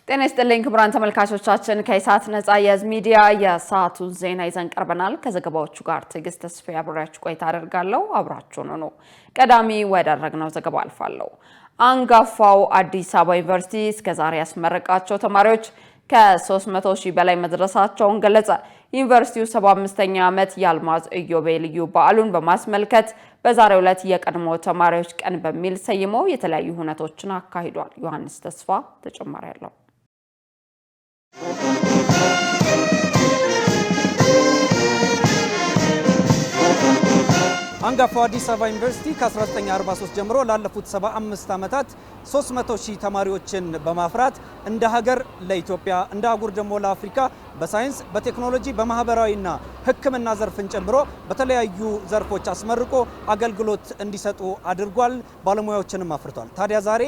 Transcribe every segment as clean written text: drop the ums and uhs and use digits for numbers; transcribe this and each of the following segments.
ጤና ይስጥልኝ ክቡራን ተመልካቾቻችን ከኢሳት ነጻ የህዝብ ሚዲያ የሰዓቱን ዜና ይዘን ቀርበናል። ከዘገባዎቹ ጋር ትዕግስት ተስፋዬ አብራችሁ ቆይታ አደርጋለሁ። አብራችሁን ሁኑ። ቀዳሚ ወዳደረግነው ዘገባ አልፋለሁ። አንጋፋው አዲስ አበባ ዩኒቨርሲቲ እስከዛሬ ያስመረቃቸው ተማሪዎች ከ300 ሺህ በላይ መድረሳቸውን ገለጸ። ዩኒቨርሲቲው 75ኛ ዓመት የአልማዝ ኢዮቤልዩ በዓሉን በማስመልከት በዛሬው ዕለት የቀድሞ ተማሪዎች ቀን በሚል ሰይሞ የተለያዩ ሁነቶችን አካሂዷል። ዮሐንስ ተስፋ ተጨማሪ ያለው አንጋፋው አዲስ አበባ ዩኒቨርሲቲ ከ1943 ጀምሮ ላለፉት 75 ዓመታት 300 ሺህ ተማሪዎችን በማፍራት እንደ ሀገር ለኢትዮጵያ እንደ አህጉር ደግሞ ለአፍሪካ በሳይንስ በቴክኖሎጂ በማህበራዊና ሕክምና ዘርፍን ጨምሮ በተለያዩ ዘርፎች አስመርቆ አገልግሎት እንዲሰጡ አድርጓል። ባለሙያዎችንም አፍርቷል። ታዲያ ዛሬ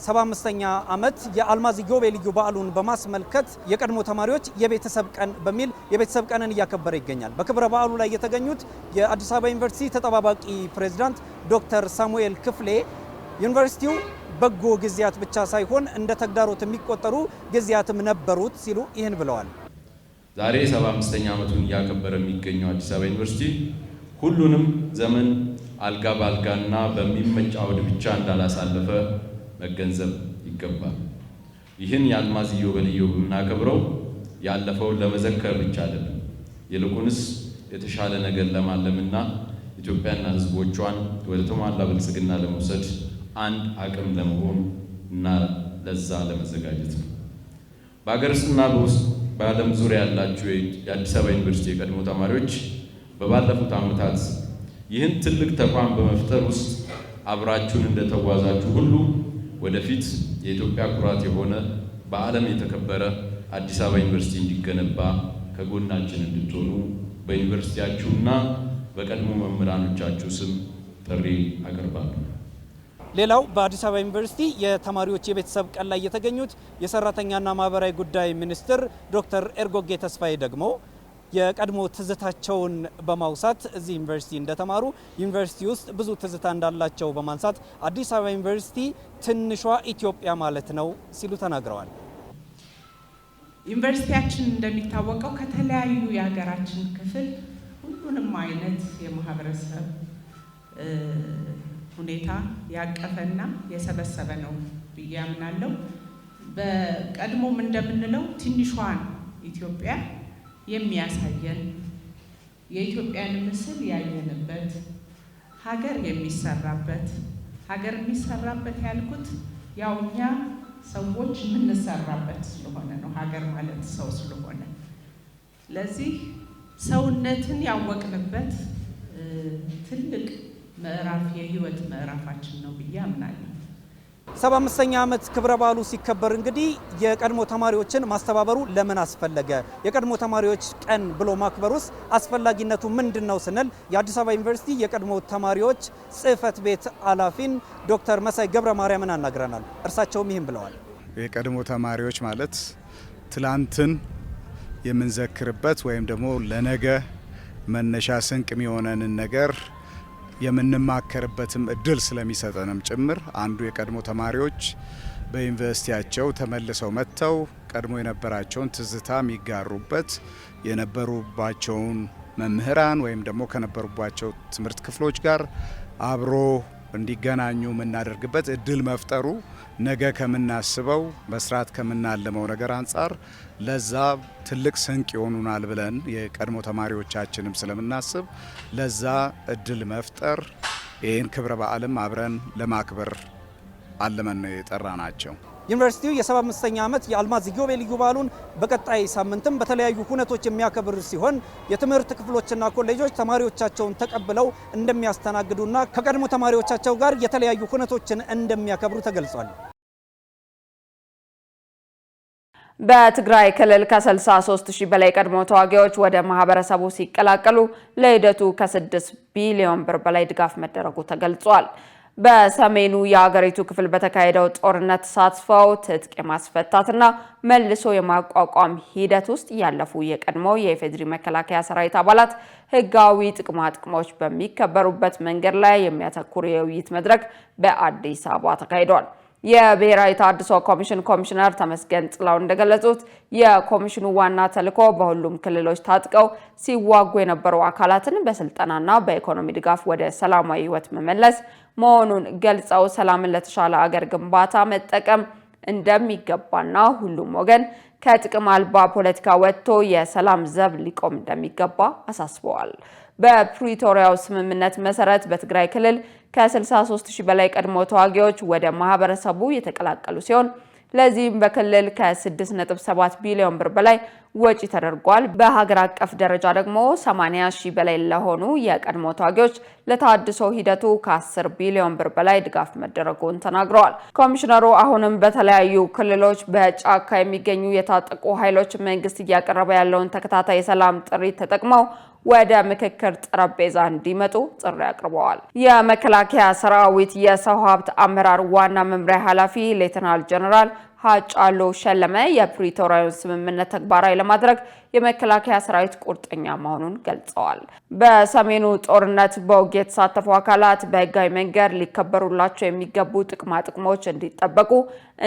75ኛ ዓመት የአልማዝ ኢዮቤልዩ በዓሉን በማስመልከት የቀድሞ ተማሪዎች የቤተሰብ ቀን በሚል የቤተሰብ ቀንን እያከበረ ይገኛል። በክብረ በዓሉ ላይ የተገኙት የአዲስ አበባ ዩኒቨርሲቲ ተጠባባቂ ፕሬዝዳንት ዶክተር ሳሙኤል ክፍሌ ዩኒቨርሲቲው በጎ ጊዜያት ብቻ ሳይሆን እንደ ተግዳሮት የሚቆጠሩ ጊዜያትም ነበሩት ሲሉ ይህን ብለዋል። ዛሬ 75ኛ ዓመቱን እያከበረ የሚገኘው አዲስ አበባ ዩኒቨርሲቲ ሁሉንም ዘመን አልጋ ባልጋና በሚመች አውድ ብቻ እንዳላሳለፈ መገንዘብ ይገባል። ይህን የአልማዝ ኢዮቤልዩ የምናከብረው ያለፈውን ለመዘከር ብቻ አይደለም፣ ይልቁንስ የተሻለ ነገር ለማለምና ኢትዮጵያና ሕዝቦቿን ወደ ተሟላ ብልጽግና ለመውሰድ አንድ አቅም ለመሆን እና ለዛ ለመዘጋጀት ነው። በአገር ውስጥና በዓለም ዙሪያ ያላችሁ የአዲስ አበባ ዩኒቨርሲቲ የቀድሞ ተማሪዎች በባለፉት ዓመታት ይህን ትልቅ ተቋም በመፍጠር ውስጥ አብራችሁን እንደተጓዛችሁ ሁሉ ወደፊት የኢትዮጵያ ኩራት የሆነ በዓለም የተከበረ አዲስ አበባ ዩኒቨርሲቲ እንዲገነባ ከጎናችን እንድትሆኑ በዩኒቨርሲቲያችሁና በቀድሞ መምህራኖቻችሁ ስም ጥሪ አቀርባለሁ። ሌላው በአዲስ አበባ ዩኒቨርሲቲ የተማሪዎች የቤተሰብ ቀን ላይ የተገኙት የሰራተኛና ማህበራዊ ጉዳይ ሚኒስትር ዶክተር ኤርጎጌ ተስፋዬ ደግሞ የቀድሞ ትዝታቸውን በማውሳት እዚህ ዩኒቨርሲቲ እንደተማሩ ዩኒቨርሲቲ ውስጥ ብዙ ትዝታ እንዳላቸው በማንሳት አዲስ አበባ ዩኒቨርሲቲ ትንሿ ኢትዮጵያ ማለት ነው ሲሉ ተናግረዋል። ዩኒቨርሲቲያችን እንደሚታወቀው ከተለያዩ የሀገራችን ክፍል ሁሉንም አይነት የማህበረሰብ ሁኔታ ያቀፈና የሰበሰበ ነው ብዬ አምናለሁ። በቀድሞም እንደምንለው ትንሿን ኢትዮጵያ የሚያሳየን የኢትዮጵያን ምስል ያየንበት ሀገር የሚሰራበት ያልኩት ያው እኛ ሰዎች የምንሰራበት ስለሆነ ነው። ሀገር ማለት ሰው ስለሆነ ለዚህ ሰውነትን ያወቅንበት ትልቅ ምዕራፍ የህይወት ምዕራፋችን ነው ብዬ አምናለሁ። 75ኛ ዓመት ክብረ በዓሉ ሲከበር እንግዲህ የቀድሞ ተማሪዎችን ማስተባበሩ ለምን አስፈለገ? የቀድሞ ተማሪዎች ቀን ብሎ ማክበሩስ አስፈላጊነቱ ምንድነው ስንል የአዲስ አበባ ዩኒቨርሲቲ የቀድሞ ተማሪዎች ጽህፈት ቤት ኃላፊን ዶክተር መሳይ ገብረ ማርያምን አናግረናል። እርሳቸውም ይህን ብለዋል። የቀድሞ ተማሪዎች ማለት ትላንትን የምንዘክርበት ወይም ደግሞ ለነገ መነሻ ስንቅ የሚሆነንን ነገር የምንማከርበትም እድል ስለሚሰጠንም ጭምር አንዱ የቀድሞ ተማሪዎች በዩኒቨርሲቲያቸው ተመልሰው መጥተው ቀድሞ የነበራቸውን ትዝታ የሚጋሩበት የነበሩባቸውን መምህራን ወይም ደግሞ ከነበሩባቸው ትምህርት ክፍሎች ጋር አብሮ እንዲገናኙ የምናደርግበት እድል መፍጠሩ ነገ ከምናስበው መስራት ከምናለመው ነገር አንጻር ለዛ ትልቅ ስንቅ ይሆኑናል ብለን የቀድሞ ተማሪዎቻችንም ስለምናስብ ለዛ እድል መፍጠር ይህን ክብረ በዓልም አብረን ለማክበር አለመን ነው የጠራናቸው። ዩኒቨርሲቲው የ75ኛ ዓመት የአልማዝ ኢዮቤልዩ በዓሉን በቀጣይ ሳምንትም በተለያዩ ሁነቶች የሚያከብር ሲሆን የትምህርት ክፍሎችና ኮሌጆች ተማሪዎቻቸውን ተቀብለው እንደሚያስተናግዱና ከቀድሞ ተማሪዎቻቸው ጋር የተለያዩ ሁነቶችን እንደሚያከብሩ ተገልጿል። በትግራይ ክልል ከ63 ሺህ በላይ ቀድሞ ተዋጊዎች ወደ ማህበረሰቡ ሲቀላቀሉ ለሂደቱ ከ6 ቢሊዮን ብር በላይ ድጋፍ መደረጉ ተገልጿል። በሰሜኑ የሀገሪቱ ክፍል በተካሄደው ጦርነት ተሳትፈው ትጥቅ የማስፈታትና መልሶ የማቋቋም ሂደት ውስጥ ያለፉ የቀድሞ የኢፌዴሪ መከላከያ ሰራዊት አባላት ህጋዊ ጥቅሞች በሚከበሩበት መንገድ ላይ የሚያተኩር የውይይት መድረክ በአዲስ አበባ ተካሂዷል። የብሔራዊ ተሃድሶ ኮሚሽን ኮሚሽነር ተመስገን ጥላው እንደገለጹት የኮሚሽኑ ዋና ተልዕኮ በሁሉም ክልሎች ታጥቀው ሲዋጉ የነበሩ አካላትን በስልጠናና በኢኮኖሚ ድጋፍ ወደ ሰላማዊ ህይወት መመለስ መሆኑን ገልጸው ሰላምን ለተሻለ አገር ግንባታ መጠቀም እንደሚገባና ሁሉም ወገን ከጥቅም አልባ ፖለቲካ ወጥቶ የሰላም ዘብ ሊቆም እንደሚገባ አሳስበዋል። በፕሪቶሪያው ስምምነት መሰረት በትግራይ ክልል ከ63000 በላይ ቀድሞ ተዋጊዎች ወደ ማህበረሰቡ የተቀላቀሉ ሲሆን ለዚህም በክልል ከ6.7 ቢሊዮን ብር በላይ ወጪ ተደርጓል። በሀገር አቀፍ ደረጃ ደግሞ 80000 በላይ ለሆኑ የቀድሞ ተዋጊዎች ለተሃድሶ ሂደቱ ከ10 ቢሊዮን ብር በላይ ድጋፍ መደረጉን ተናግረዋል። ኮሚሽነሩ አሁንም በተለያዩ ክልሎች በጫካ የሚገኙ የታጠቁ ኃይሎች መንግስት እያቀረበ ያለውን ተከታታይ የሰላም ጥሪ ተጠቅመው ወደ ምክክር ጠረጴዛ እንዲመጡ ጥሪ አቅርበዋል። የመከላከያ ሰራዊት የሰው ሀብት አመራር ዋና መምሪያ ኃላፊ ሌተናል ጀነራል ሀጫሉ ሸለመ የፕሪቶሪያውን ስምምነት ተግባራዊ ለማድረግ የመከላከያ ሰራዊት ቁርጠኛ መሆኑን ገልጸዋል። በሰሜኑ ጦርነት በውጊያ የተሳተፉ አካላት በህጋዊ መንገድ ሊከበሩላቸው የሚገቡ ጥቅሞች እንዲጠበቁ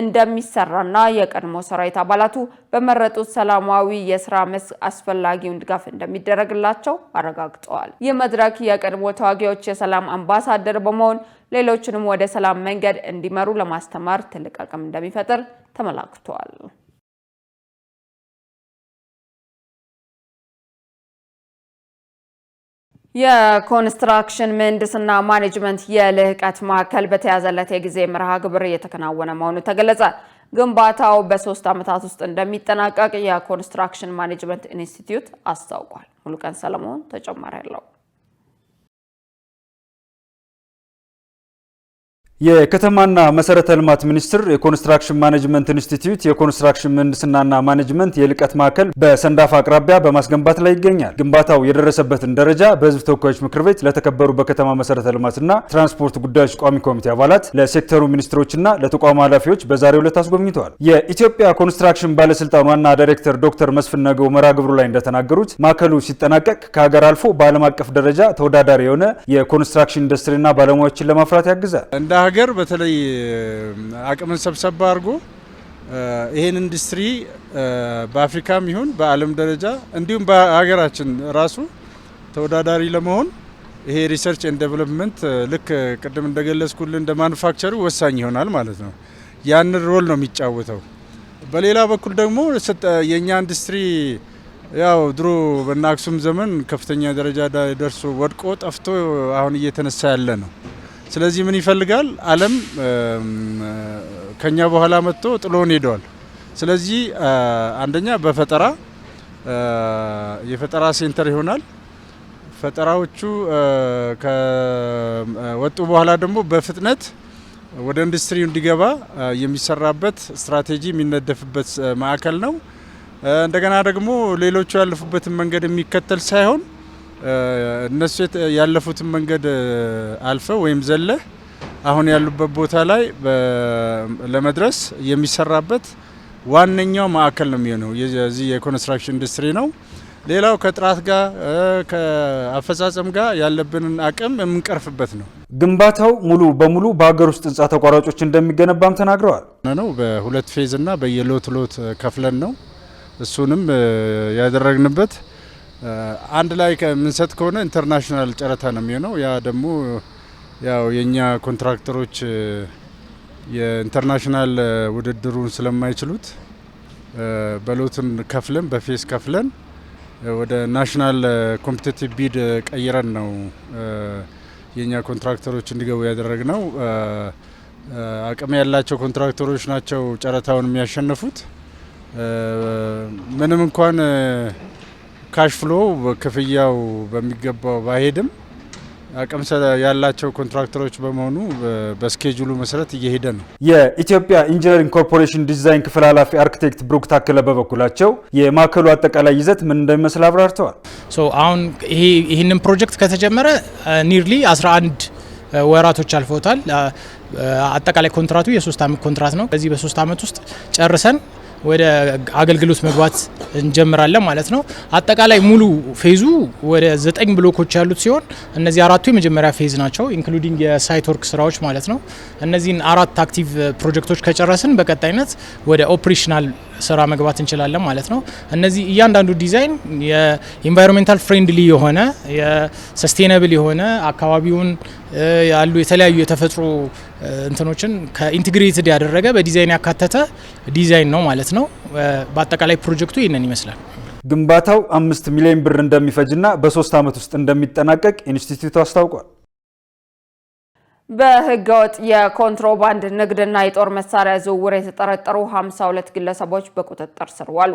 እንደሚሰራና የቀድሞ ሰራዊት አባላቱ በመረጡት ሰላማዊ የስራ መስክ አስፈላጊውን ድጋፍ እንደሚደረግላቸው አረጋግጠዋል። ይህ መድረክ የቀድሞ ተዋጊዎች የሰላም አምባሳደር በመሆን ሌሎችንም ወደ ሰላም መንገድ እንዲመሩ ለማስተማር ትልቅ አቅም እንደሚፈጥር ተመላክቷል። የኮንስትራክሽን ምህንድስና ማኔጅመንት የልህቀት ማዕከል በተያዘለት የጊዜ መርሃ ግብር እየተከናወነ መሆኑ ተገለጸ። ግንባታው በ3 ዓመታት ውስጥ እንደሚጠናቀቅ የኮንስትራክሽን ማኔጅመንት ኢንስቲትዩት አስታውቋል። ሙሉቀን ሰለሞን ተጨማሪ አለው። የከተማና መሰረተ ልማት ሚኒስቴር የኮንስትራክሽን ማኔጅመንት ኢንስቲትዩት የኮንስትራክሽን ምህንድስናና ማኔጅመንት የልቀት ማዕከል በሰንዳፋ አቅራቢያ በማስገንባት ላይ ይገኛል። ግንባታው የደረሰበትን ደረጃ በሕዝብ ተወካዮች ምክር ቤት ለተከበሩ በከተማ መሰረተ ልማትና ትራንስፖርት ጉዳዮች ቋሚ ኮሚቴ አባላት፣ ለሴክተሩ ሚኒስትሮችና ለተቋሙ ኃላፊዎች በዛሬው ዕለት አስጎብኝተዋል። የኢትዮጵያ ኮንስትራክሽን ባለስልጣን ዋና ዳይሬክተር ዶክተር መስፍን ነገው መርሃ ግብሩ ላይ እንደተናገሩት ማዕከሉ ሲጠናቀቅ ከሀገር አልፎ በዓለም አቀፍ ደረጃ ተወዳዳሪ የሆነ የኮንስትራክሽን ኢንዱስትሪና ባለሙያዎችን ለማፍራት ያግዛል። ሀገር በተለይ አቅምን ሰብሰብ አድርጎ ይሄን ኢንዱስትሪ በአፍሪካም ይሁን በዓለም ደረጃ እንዲሁም በሀገራችን ራሱ ተወዳዳሪ ለመሆን ይሄ ሪሰርች ኤንድ ዴቨሎፕመንት ልክ ቅድም እንደገለጽኩልን እንደ ማኑፋክቸሩ ወሳኝ ይሆናል ማለት ነው። ያንን ሮል ነው የሚጫወተው። በሌላ በኩል ደግሞ የኛ ኢንዱስትሪ ያው ድሮ በእነ አክሱም ዘመን ከፍተኛ ደረጃ ደርሶ ወድቆ ጠፍቶ አሁን እየተነሳ ያለ ነው። ስለዚህ ምን ይፈልጋል? ዓለም ከኛ በኋላ መጥቶ ጥሎን ሄደዋል። ስለዚህ አንደኛ በፈጠራ የፈጠራ ሴንተር ይሆናል። ፈጠራዎቹ ከወጡ በኋላ ደግሞ በፍጥነት ወደ ኢንዱስትሪው እንዲገባ የሚሰራበት ስትራቴጂ የሚነደፍበት ማዕከል ነው። እንደገና ደግሞ ሌሎቹ ያለፉበትን መንገድ የሚከተል ሳይሆን እነሱ ያለፉትን መንገድ አልፈው ወይም ዘለህ አሁን ያሉበት ቦታ ላይ ለመድረስ የሚሰራበት ዋነኛው ማዕከል ነው የሚሆነው የዚህ የኮንስትራክሽን ኢንዱስትሪ ነው። ሌላው ከጥራት ጋር ከአፈጻጸም ጋር ያለብንን አቅም የምንቀርፍበት ነው። ግንባታው ሙሉ በሙሉ በሀገር ውስጥ ህንጻ ተቋራጮች እንደሚገነባም ተናግረዋል። ነው በሁለት ፌዝ እና በየሎት ከፍለን ነው እሱንም ያደረግንበት። አንድ ላይ ከምንሰጥ ከሆነ ኢንተርናሽናል ጨረታ ነው የሚሆነው። ያ ደግሞ ያው የኛ ኮንትራክተሮች የኢንተርናሽናል ውድድሩን ስለማይችሉት በሎትን ከፍለን በፌስ ከፍለን ወደ ናሽናል ኮምፒቲቲቭ ቢድ ቀይረን ነው የኛ ኮንትራክተሮች እንዲገቡ ያደረግነው። አቅም ያላቸው ኮንትራክተሮች ናቸው ጨረታውን የሚያሸንፉት። ምንም እንኳን ካሽ ፍሎ ክፍያው በሚገባው ባይሄድም አቅም ያላቸው ኮንትራክተሮች በመሆኑ በስኬጁሉ መሰረት እየሄደ ነው። የኢትዮጵያ ኢንጂነሪንግ ኮርፖሬሽን ዲዛይን ክፍል ኃላፊ አርክቴክት ብሩክ ታከለ በበኩላቸው የማዕከሉ አጠቃላይ ይዘት ምን እንደሚመስል አብራርተዋል። አሁን ይህንን ፕሮጀክት ከተጀመረ ኒርሊ 11 ወራቶች አልፈውታል። አጠቃላይ ኮንትራቱ የ3 ዓመት ኮንትራት ነው። በዚህ በ3 ዓመት ውስጥ ጨርሰን ወደ አገልግሎት መግባት እንጀምራለን ማለት ነው። አጠቃላይ ሙሉ ፌዙ ወደ 9 ብሎኮች ያሉት ሲሆን እነዚህ አራቱ የመጀመሪያ ፌዝ ናቸው ኢንክሉዲንግ የሳይት ወርክ ስራዎች ማለት ነው። እነዚህን 4 አክቲቭ ፕሮጀክቶች ከጨረስን በቀጣይነት ወደ ኦፕሬሽናል ስራ መግባት እንችላለን ማለት ነው። እነዚህ እያንዳንዱ ዲዛይን የኢንቫይሮንሜንታል ፍሬንድሊ የሆነ የሰስቴናብል የሆነ አካባቢውን ያሉ የተለያዩ የተፈጥሮ እንትኖችን ከኢንቲግሬትድ ያደረገ በዲዛይን ያካተተ ዲዛይን ነው ማለት ነው። በአጠቃላይ ፕሮጀክቱ ይሄንን ይመስላል። ግንባታው 5 ሚሊዮን ብር እንደሚፈጅና በ3 ዓመት ውስጥ እንደሚጠናቀቅ ኢንስቲትዩቱ አስታውቋል። በህገወጥ የኮንትሮባንድ ንግድና የጦር መሳሪያ ዝውውር የተጠረጠሩ 52 ግለሰቦች በቁጥጥር ስር ዋሉ።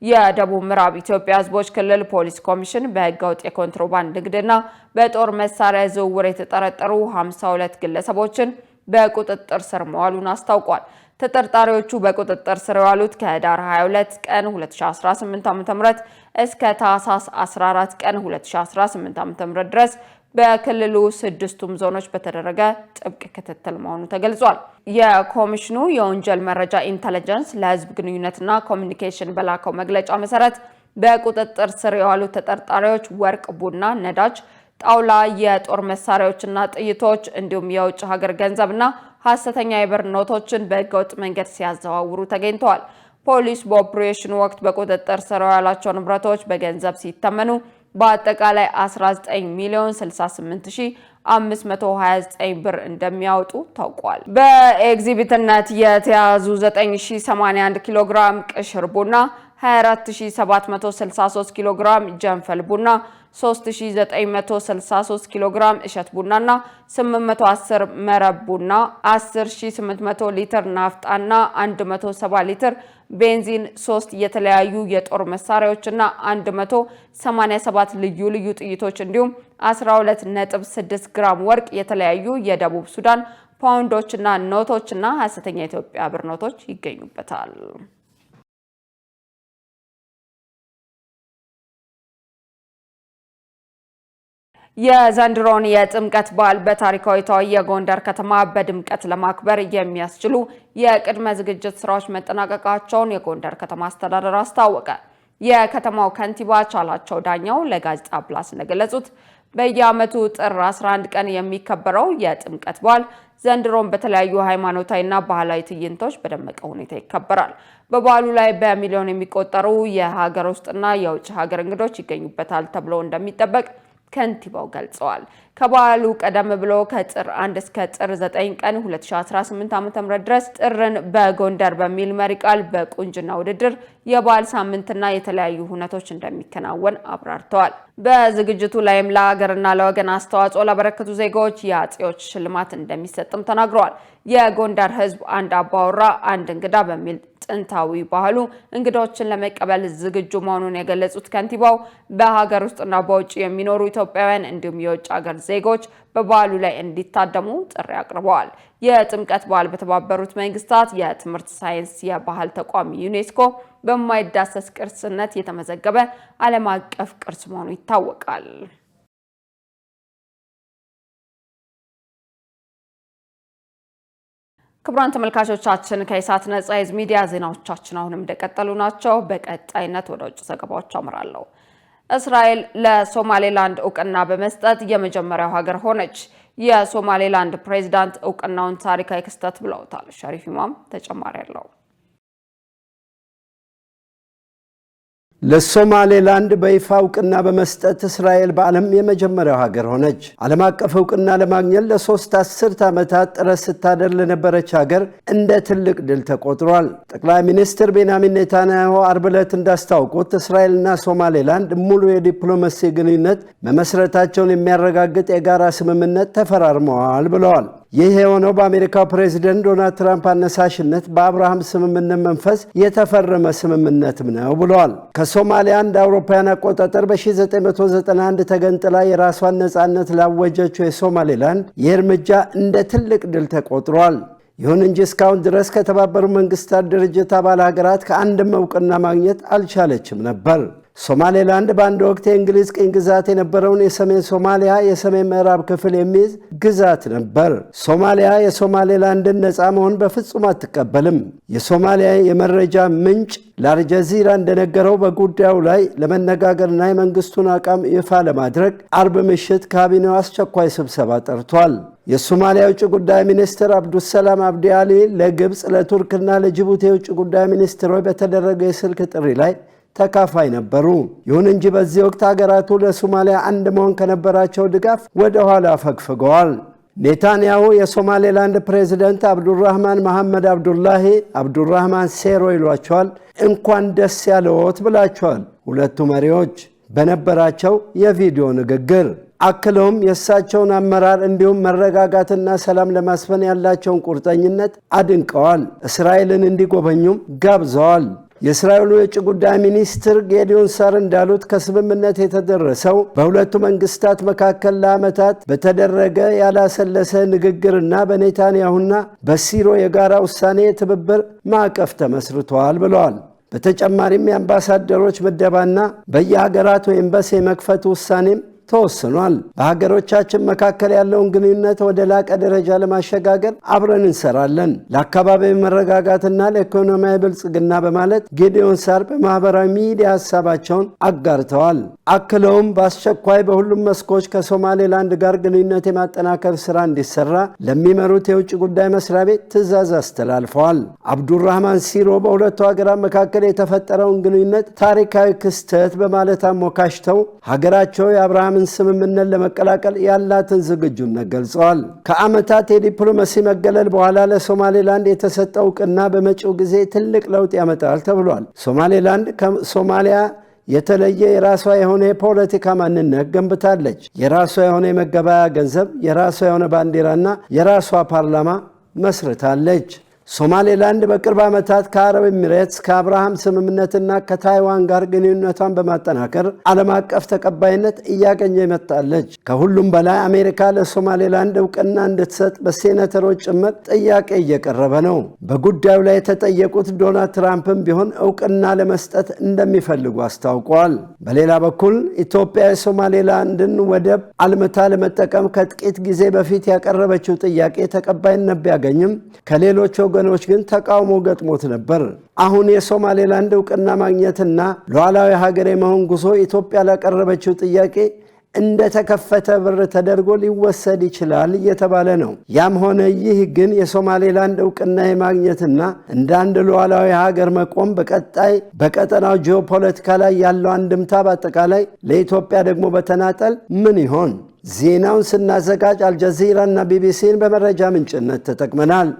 የደቡብ ምዕራብ ኢትዮጵያ ህዝቦች ክልል ፖሊስ ኮሚሽን በህገወጥ የኮንትሮባንድ ንግድና በጦር መሳሪያ ዝውውር የተጠረጠሩ 52 ግለሰቦችን በቁጥጥር ስር መዋሉን አስታውቋል። ተጠርጣሪዎቹ በቁጥጥር ስር የዋሉት ከህዳር 22 ቀን 2018 ዓ.ም እስከ ታህሳስ 14 ቀን 2018 ዓ.ም ድረስ በክልሉ 6ቱም ዞኖች በተደረገ ጥብቅ ክትትል መሆኑ ተገልጿል። የኮሚሽኑ የወንጀል መረጃ ኢንተለጀንስ ለህዝብ ግንኙነትና ኮሚኒኬሽን በላከው መግለጫ መሰረት በቁጥጥር ስር የዋሉት ተጠርጣሪዎች ወርቅ፣ ቡና፣ ነዳጅ፣ ጣውላ፣ የጦር መሳሪያዎችና ጥይቶች እንዲሁም የውጭ ሀገር ገንዘብና ሐሰተኛ የብር ኖቶችን በህገወጥ መንገድ ሲያዘዋውሩ ተገኝተዋል። ፖሊስ በኦፕሬሽኑ ወቅት በቁጥጥር ስር የዋላቸው ንብረቶች በገንዘብ ሲተመኑ በአጠቃላይ 19,068,529 ብር እንደሚያወጡ ታውቋል። በኤግዚቢትነት የተያዙ 9081 ኪሎ ግራም ቅሽር ቡና፣ 24763 ኪሎ ግራም ጀንፈል ቡና፣ 3963 ኪሎ ግራም እሸት ቡናና 810 መረብ ቡና፣ 10800 ሊትር ናፍጣና 170 ሊትር ቤንዚን፣ 3 የተለያዩ የጦር መሳሪያዎችና 187 ልዩ ልዩ ጥይቶች እንዲሁም 12.6 ግራም ወርቅ፣ የተለያዩ የደቡብ ሱዳን ፓውንዶችና ኖቶችና ሐሰተኛ የኢትዮጵያ ብር ኖቶች ይገኙበታል። የዘንድሮን የጥምቀት በዓል በታሪካዊቷ የጎንደር ከተማ በድምቀት ለማክበር የሚያስችሉ የቅድመ ዝግጅት ስራዎች መጠናቀቃቸውን የጎንደር ከተማ አስተዳደር አስታወቀ። የከተማው ከንቲባ ቻላቸው ዳኛው ለጋዜጣ ፕላስ እንደገለጹት በየዓመቱ ጥር 11 ቀን የሚከበረው የጥምቀት በዓል ዘንድሮን በተለያዩ ሃይማኖታዊና ባህላዊ ትዕይንቶች በደመቀ ሁኔታ ይከበራል። በበዓሉ ላይ በሚሊዮን የሚቆጠሩ የሀገር ውስጥና የውጭ ሀገር እንግዶች ይገኙበታል ተብሎ እንደሚጠበቅ ከንቲባው ገልጸዋል። ከበዓሉ ቀደም ብሎ ከጥር 1 እስከ ጥር 9 ቀን 2018 ዓ.ም ድረስ ጥርን በጎንደር በሚል መሪ ቃል በቁንጅና ውድድር የበዓል ሳምንትና የተለያዩ ሁነቶች እንደሚከናወን አብራርተዋል። በዝግጅቱ ላይም ለሀገርና ለወገን አስተዋጽኦ ላበረከቱ ዜጎች የአጼዎች ሽልማት እንደሚሰጥም ተናግረዋል። የጎንደር ሕዝብ አንድ አባወራ አንድ እንግዳ በሚል ጥንታዊ ባህሉ እንግዶችን ለመቀበል ዝግጁ መሆኑን የገለጹት ከንቲባው በሀገር ውስጥና በውጭ የሚኖሩ ኢትዮጵያውያን እንዲሁም የውጭ ሀገር ዜጎች በበዓሉ ላይ እንዲታደሙ ጥሪ አቅርበዋል። የጥምቀት በዓል በተባበሩት መንግስታት የትምህርት ሳይንስ የባህል ተቋም ዩኔስኮ በማይዳሰስ ቅርስነት የተመዘገበ ዓለም አቀፍ ቅርስ መሆኑ ይታወቃል። ክቡራን ተመልካቾቻችን ከኢሳት ነጻ የህዝብ ሚዲያ ዜናዎቻችን አሁንም እንደቀጠሉ ናቸው። በቀጣይነት ወደ ውጭ ዘገባዎች አምራለሁ። እስራኤል ለሶማሌላንድ እውቅና በመስጠት የመጀመሪያው ሀገር ሆነች። የሶማሌላንድ ፕሬዝዳንት እውቅናውን ታሪካዊ ክስተት ብለውታል። ሸሪፍ ኢማም ተጨማሪ ያለው ለሶማሌላንድ በይፋ እውቅና በመስጠት እስራኤል በዓለም የመጀመሪያው ሀገር ሆነች። ዓለም አቀፍ እውቅና ለማግኘት ለ3 አስርት ዓመታት ጥረት ስታደር ለነበረች ሀገር እንደ ትልቅ ድል ተቆጥሯል። ጠቅላይ ሚኒስትር ቤንያሚን ኔታንያሁ አርብ ዕለት እንዳስታወቁት እስራኤልና ሶማሌላንድ ሙሉ የዲፕሎማሲ ግንኙነት መመስረታቸውን የሚያረጋግጥ የጋራ ስምምነት ተፈራርመዋል ብለዋል። ይህ የሆነው በአሜሪካው ፕሬዝዳንት ዶናልድ ትራምፕ አነሳሽነት በአብርሃም ስምምነት መንፈስ የተፈረመ ስምምነትም ነው ብለዋል። ከሶማሊያ እንደ አውሮፓውያን አቆጣጠር በ1991 ተገንጥላ የራሷን ነፃነት ላወጀችው የሶማሌላንድ ይህ እርምጃ እንደ ትልቅ ድል ተቆጥሯል። ይሁን እንጂ እስካሁን ድረስ ከተባበሩት መንግስታት ድርጅት አባል ሀገራት ከአንድም እውቅና ማግኘት አልቻለችም ነበር። ሶማሌላንድ በአንድ ወቅት የእንግሊዝ ቅኝ ግዛት የነበረውን የሰሜን ሶማሊያ የሰሜን ምዕራብ ክፍል የሚይዝ ግዛት ነበር። ሶማሊያ የሶማሌላንድን ነፃ መሆን በፍጹም አትቀበልም። የሶማሊያ የመረጃ ምንጭ ለአልጀዚራ እንደነገረው በጉዳዩ ላይ ለመነጋገርና የመንግስቱን አቋም ይፋ ለማድረግ አርብ ምሽት ካቢኔው አስቸኳይ ስብሰባ ጠርቷል። የሶማሊያ ውጭ ጉዳይ ሚኒስትር አብዱሰላም አብዲ አሊ ለግብፅ፣ ለቱርክና ለጅቡቲ የውጭ ጉዳይ ሚኒስትሮች በተደረገ የስልክ ጥሪ ላይ ተካፋይ ነበሩ። ይሁን እንጂ በዚህ ወቅት ሀገራቱ ለሶማሊያ አንድ መሆን ከነበራቸው ድጋፍ ወደ ኋላ ፈግፍገዋል። ኔታንያሁ የሶማሌላንድ ፕሬዝዳንት አብዱራህማን መሐመድ አብዱራህማን ሴሮ ይሏቸዋል፣ እንኳን ደስ ያለዎት ብላቸዋል ሁለቱ መሪዎች በነበራቸው የቪዲዮ ንግግር። አክለውም የእሳቸውን አመራር እንዲሁም መረጋጋትና ሰላም ለማስፈን ያላቸውን ቁርጠኝነት አድንቀዋል። እስራኤልን እንዲጎበኙም ጋብዘዋል። የእስራኤሉ የውጭ ጉዳይ ሚኒስትር ጌዲዮን ሳር እንዳሉት ከስምምነት የተደረሰው በሁለቱ መንግስታት መካከል ለዓመታት በተደረገ ያላሰለሰ ንግግርና በኔታንያሁና በሲሮ የጋራ ውሳኔ የትብብር ማዕቀፍ ተመስርተዋል ብለዋል። በተጨማሪም የአምባሳደሮች ምደባና በየሀገራቱ ኤምባሲ የመክፈት ውሳኔም ተወስኗል። በሀገሮቻችን መካከል ያለውን ግንኙነት ወደ ላቀ ደረጃ ለማሸጋገር አብረን እንሰራለን፣ ለአካባቢው መረጋጋትና ለኢኮኖሚያዊ ብልጽግና በማለት ጌዲዮን ሳር በማህበራዊ ሚዲያ ሀሳባቸውን አጋርተዋል። አክለውም በአስቸኳይ በሁሉም መስኮች ከሶማሌላንድ ጋር ግንኙነት የማጠናከር ስራ እንዲሰራ ለሚመሩት የውጭ ጉዳይ መስሪያ ቤት ትዕዛዝ አስተላልፈዋል። አብዱራህማን ሲሮ በሁለቱ ሀገራት መካከል የተፈጠረውን ግንኙነት ታሪካዊ ክስተት በማለት አሞካሽተው ሀገራቸው የአብርሃም ስምምነት ለመቀላቀል ያላትን ዝግጁነት ገልጸዋል። ከዓመታት የዲፕሎማሲ መገለል በኋላ ለሶማሌላንድ የተሰጠው እውቅና በመጪው ጊዜ ትልቅ ለውጥ ያመጣል ተብሏል። ሶማሌላንድ ከሶማሊያ የተለየ የራሷ የሆነ የፖለቲካ ማንነት ገንብታለች። የራሷ የሆነ የመገበያያ ገንዘብ፣ የራሷ የሆነ ባንዲራና የራሷ ፓርላማ መስርታለች። ሶማሌላንድ በቅርብ ዓመታት ከአረብ ኤሚሬትስ ከአብርሃም ስምምነትና ከታይዋን ጋር ግንኙነቷን በማጠናከር ዓለም አቀፍ ተቀባይነት እያገኘ መጣለች። ከሁሉም በላይ አሜሪካ ለሶማሌላንድ እውቅና እንድትሰጥ በሴኔተሮች ጭምር ጥያቄ እየቀረበ ነው። በጉዳዩ ላይ የተጠየቁት ዶናልድ ትራምፕም ቢሆን እውቅና ለመስጠት እንደሚፈልጉ አስታውቀዋል። በሌላ በኩል ኢትዮጵያ የሶማሌላንድን ወደብ አልምታ ለመጠቀም ከጥቂት ጊዜ በፊት ያቀረበችው ጥያቄ ተቀባይነት ቢያገኝም ከሌሎች ወገኖች ግን ተቃውሞ ገጥሞት ነበር። አሁን የሶማሌላንድ እውቅና ማግኘትና ሉዓላዊ ሀገር የመሆን ጉዞ ኢትዮጵያ ላቀረበችው ጥያቄ እንደተከፈተ በር ተደርጎ ሊወሰድ ይችላል እየተባለ ነው። ያም ሆነ ይህ ግን የሶማሌላንድ እውቅና የማግኘትና እንደ አንድ ሉዓላዊ ሀገር መቆም በቀጣይ በቀጠናው ጂኦፖለቲካ ላይ ያለው አንድምታ በአጠቃላይ ለኢትዮጵያ ደግሞ በተናጠል ምን ይሆን? ዜናውን ስናዘጋጅ አልጀዚራ እና ቢቢሲን በመረጃ ምንጭነት ተጠቅመናል።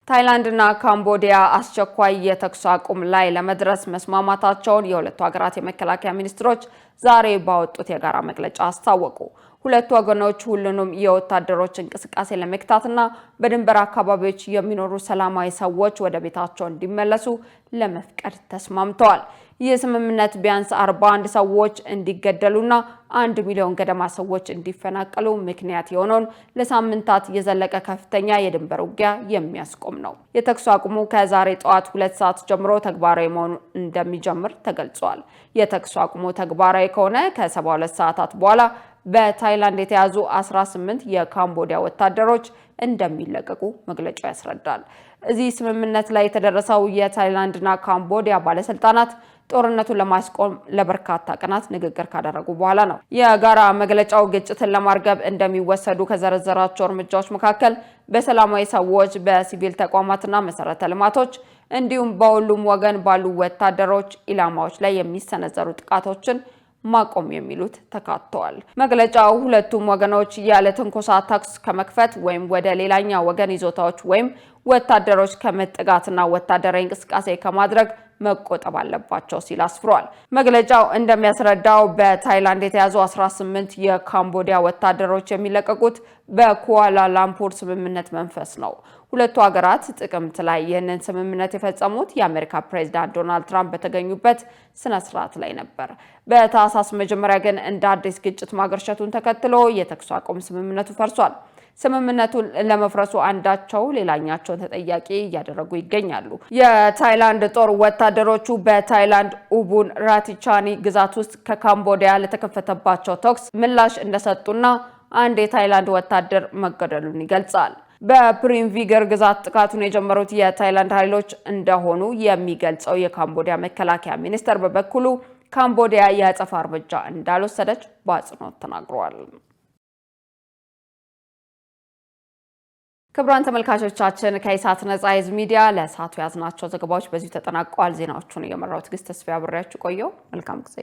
ታይላንድና ካምቦዲያ አስቸኳይ የተኩስ አቁም ላይ ለመድረስ መስማማታቸውን የሁለቱ ሀገራት የመከላከያ ሚኒስትሮች ዛሬ ባወጡት የጋራ መግለጫ አስታወቁ። ሁለቱ ወገኖች ሁሉንም የወታደሮች እንቅስቃሴ ለመክታትና በድንበር አካባቢዎች የሚኖሩ ሰላማዊ ሰዎች ወደ ቤታቸው እንዲመለሱ ለመፍቀድ ተስማምተዋል። ይህ ስምምነት ቢያንስ 41 ሰዎች እንዲገደሉና 1 ሚሊዮን ገደማ ሰዎች እንዲፈናቀሉ ምክንያት የሆነውን ለሳምንታት የዘለቀ ከፍተኛ የድንበር ውጊያ የሚያስቆም ነው። የተኩስ አቁሙ ከዛሬ ጠዋት 2 ሰዓት ጀምሮ ተግባራዊ መሆኑ እንደሚጀምር ተገልጿል። የተኩስ አቁሙ ተግባራዊ ከሆነ ከ72 ሰዓታት በኋላ በታይላንድ የተያዙ 18 የካምቦዲያ ወታደሮች እንደሚለቀቁ መግለጫው ያስረዳል። እዚህ ስምምነት ላይ የተደረሰው የታይላንድና ካምቦዲያ ባለስልጣናት ጦርነቱን ለማስቆም ለበርካታ ቀናት ንግግር ካደረጉ በኋላ ነው። የጋራ መግለጫው ግጭትን ለማርገብ እንደሚወሰዱ ከዘረዘራቸው እርምጃዎች መካከል በሰላማዊ ሰዎች፣ በሲቪል ተቋማትና መሰረተ ልማቶች እንዲሁም በሁሉም ወገን ባሉ ወታደሮች ኢላማዎች ላይ የሚሰነዘሩ ጥቃቶችን ማቆም የሚሉት ተካተዋል። መግለጫው ሁለቱም ወገኖች ያለ ትንኮሳ ተኩስ ከመክፈት ወይም ወደ ሌላኛው ወገን ይዞታዎች ወይም ወታደሮች ከመጠጋትና ወታደራዊ እንቅስቃሴ ከማድረግ መቆጠብ አለባቸው ሲል አስፍሯል። መግለጫው እንደሚያስረዳው በታይላንድ የተያዙ 18 የካምቦዲያ ወታደሮች የሚለቀቁት በኩዋላላምፑር ስምምነት መንፈስ ነው። ሁለቱ ሀገራት ጥቅምት ላይ ይህንን ስምምነት የፈጸሙት የአሜሪካ ፕሬዝዳንት ዶናልድ ትራምፕ በተገኙበት ስነ ስርዓት ላይ ነበር። በታህሳስ መጀመሪያ ግን እንደ አዲስ ግጭት ማገርሸቱን ተከትሎ የተኩስ አቁም ስምምነቱ ፈርሷል። ስምምነቱን ለመፍረሱ አንዳቸው ሌላኛቸውን ተጠያቂ እያደረጉ ይገኛሉ። የታይላንድ ጦር ወታደሮቹ በታይላንድ ኡቡን ራቲቻኒ ግዛት ውስጥ ከካምቦዲያ ለተከፈተባቸው ተኩስ ምላሽ እንደሰጡና አንድ የታይላንድ ወታደር መገደሉን ይገልጻል። በፕሪምቪገር ግዛት ጥቃቱን የጀመሩት የታይላንድ ኃይሎች እንደሆኑ የሚገልጸው የካምቦዲያ መከላከያ ሚኒስቴር በበኩሉ ካምቦዲያ የአጸፋ እርምጃ እንዳልወሰደች በአጽንኦት ተናግሯል። ክቡራን ተመልካቾቻችን ከኢሳት ነጻ የህዝብ ሚዲያ ለሰዓቱ ያዝናቸው ዘገባዎች በዚሁ ተጠናቀዋል። ዜናዎቹን እየመራው ትዕግስት ተስፋዬ አብሬያችሁ ቆየው። መልካም ጊዜ።